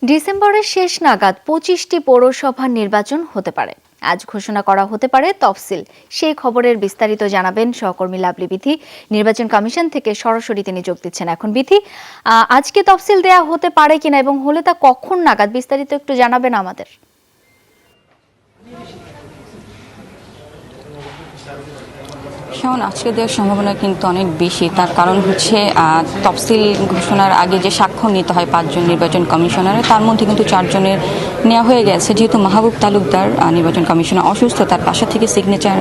ডিসেম্বরের শেষ নাগাদ 25টি পৌরসভার নির্বাচন হতে পারে। আজ ঘোষণা করা হতে পারে তফসিল। সেই খবরের বিস্তারিত জানাবেন সহকর্মী লাভলি বিথি। নির্বাচন কমিশন থেকে সরাসরি তিনি যোগ দিচ্ছেন। এখন বিথি, আজকে তফসিল দেয়া হতে পারে কিনা এবং হলে তা কখন নাগাদ, বিস্তারিত একটু জানাবেন আমাদের। আজকে দেওয়ার সম্ভাবনা কিন্তু অনেক বেশি। তার কারণ হচ্ছে তফসিল ঘোষণার আগে যে স্বাক্ষর নিতে হয় 5 জন নির্বাচন কমিশনারের, তার মধ্যে কিন্তু 4 জনের নেওয়া হয়ে গেছে। যেহেতু মাহবুব তালুকদার নির্বাচন কমিশনার অসুস্থ, তার বাসা থেকে সিগনেচার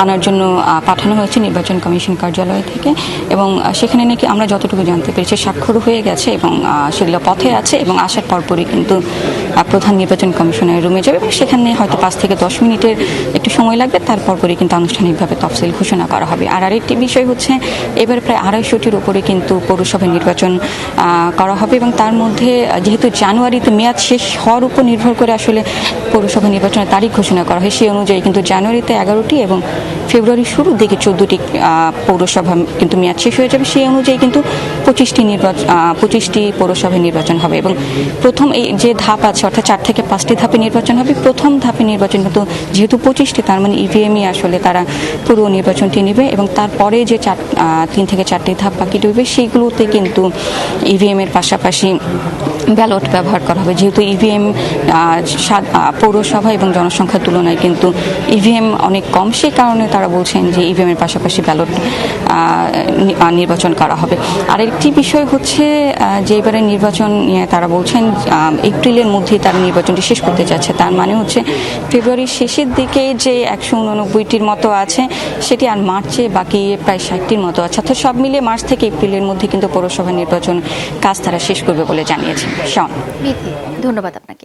আনার জন্য পাঠানো হয়েছে নির্বাচন কমিশন কার্যালয় থেকে, এবং সেখানে নাকি আমরা যতটুকু জানতে পেরেছি স্বাক্ষর হয়ে গেছে এবং সেগুলো পথে আছে, এবং আসার পরপরই কিন্তু প্রধান নির্বাচন কমিশনের রুমে যাবে। সেখানে হয়তো 5 থেকে 10 মিনিটের একটু সময় লাগবে, তারপরই কিন্তু আনুষ্ঠানিকভাবে তফসিল ঘোষণা করা হবে। আর আরেকটি বিষয় হচ্ছে, এবার প্রায় 250-টির উপরে কিন্তু পৌরসভা নির্বাচন করা হবে, এবং তার মধ্যে যেহেতু জানুয়ারিতে মেয়াদ শেষ হওয়ার উপর নির্ভর করে আসলে পৌরসভা নির্বাচনের তারিখ ঘোষণা করা হয়, সেই অনুযায়ী কিন্তু জানুয়ারিতে 11টি এবং ফেব্রুয়ারির শুরুর দিকে 14টি পৌরসভা কিন্তু মেয়াদ শেষ হয়ে যাবে। সেই অনুযায়ী কিন্তু 25টি পৌরসভা নির্বাচন হবে, এবং প্রথম এই যে ধাপ আছে, অর্থাৎ 4 থেকে 5টি ধাপে নির্বাচন হবে। প্রথম ধাপে নির্বাচন কিন্তু যেহেতু 25টি, তার মানে ইভিএমই আসলে তারা পুরো নির্বাচনটি নেবে, এবং তারপরে যে 3 থেকে 4টি ধাপ বাকি রইবে, সেইগুলোতে কিন্তু ইভিএম এর পাশাপাশি ব্যালট ব্যবহার করা হবে। যেহেতু ইভিএম পৌরসভা এবং জনসংখ্যার তুলনায় কিন্তু ইভিএম অনেক কম, সেই কারণে তারা বলছেন যে ইভিএম এর পাশাপাশি ব্যালট নির্বাচন করা হবে। আরেকটি বিষয় হচ্ছে যে এবারে নির্বাচন নিয়ে তারা বলছেন এপ্রিলের মধ্যেই তারা নির্বাচনটি শেষ করতে চাচ্ছে। তার মানে হচ্ছে ফেব্রুয়ারির শেষের দিকে যে 189টির মতো আছে, সেটি আর মার্চে বাকি প্রায় 60টির মতো আছে। অর্থাৎ সব মিলিয়ে মার্চ থেকে এপ্রিলের মধ্যে কিন্তু পৌরসভা নির্বাচন কাজ তারা শেষ করবে বলে জানিয়েছেন। ধন্যবাদ আপনাকে।